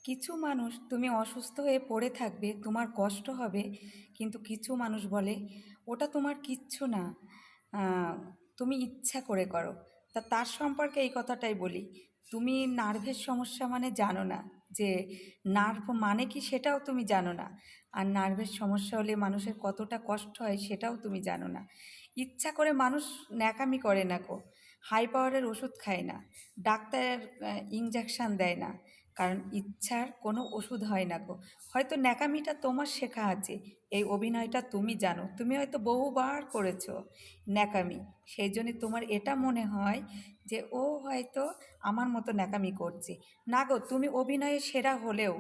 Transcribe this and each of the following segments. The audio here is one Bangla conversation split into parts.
কিছু মানুষ তুমি অসুস্থ হয়ে পড়ে থাকবে, তোমার কষ্ট হবে, কিন্তু কিছু মানুষ বলে ওটা তোমার কিচ্ছু না, আহ, তুমি ইচ্ছা করে করো। তার সম্পর্কে এই কথাটাই বলি। তুমি নার্ভের সমস্যা মানে জানো না, যে নার্ভ মানে কি সেটাও তুমি জানো না। আর নার্ভের সমস্যা হলে মানুষের কতটা কষ্ট হয় সেটাও তুমি জানো না। ইচ্ছা করে মানুষ ন্যাকামি করে না কো, হাই পাওয়ারের ওষুধ খায় না, ডাক্তার ইঞ্জেকশান দেয় না, কারণ ইচ্ছার কোনো ওষুধ হয় না গো। হয়তো ন্যাকামিটা তোমার শেখা আছে, এই অভিনয়টা তুমি জানো, তুমি হয়তো বহুবার করেছো ন্যাকামি, সেই জন্য তোমার এটা মনে হয় যে ও হয়তো আমার মতো ন্যাকামি করছে। না গো, তুমি অভিনয়ে সেরা হলেও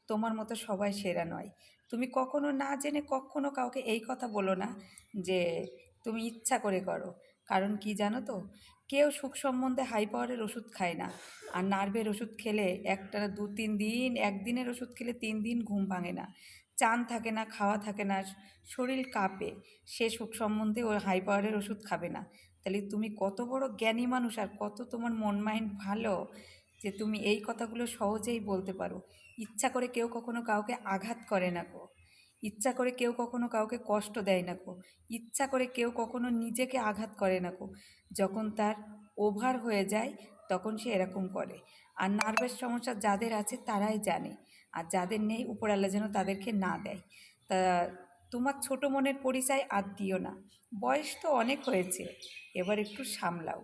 তোমার মতো সবাই সেরা নয়। তুমি কখনো না জেনে কখনো কাউকে এই কথা বলো না যে তুমি ইচ্ছা করে করো। কারণ কি জানো তো, কেউ সুখ সম্বন্ধে হাই পাওয়ারের ওষুধ খায় না। আর নার্ভের ওষুধ খেলে একটা 2-3 দিন, একদিনের ওষুধ খেলে 3 দিন ঘুম ভাঙে না, চান থাকে না, খাওয়া থাকে না, শরীর কাঁপে। সে সুখ সম্বন্ধে ওই হাই পাওয়ারের ওষুধ খাবে না। তাহলে তুমি কত বড় জ্ঞানী মানুষ, আর কত তোমার মন মাইন্ড ভালো যে তুমি এই কথাগুলো সহজেই বলতে পারো। ইচ্ছা করে কেউ কখনো কাউকে আঘাত করে না গো, ইচ্ছা করে কেউ কখনো কাউকে কষ্ট দেয় না গো, ইচ্ছা করে কেউ কখনো নিজেকে আঘাত করে না গো। যখন তার ওভার হয়ে যায় তখন সে এরকম করে। আর নার্ভের সমস্যা যাদের আছে তারাই জানে, আর যাদের নেই উপরওয়ালা যেন তাদেরকে না দেয়। তা তোমার ছোট মনের পরিচয় আর দিও না, বয়স তো অনেক হয়েছে, এবার একটু সামলাও।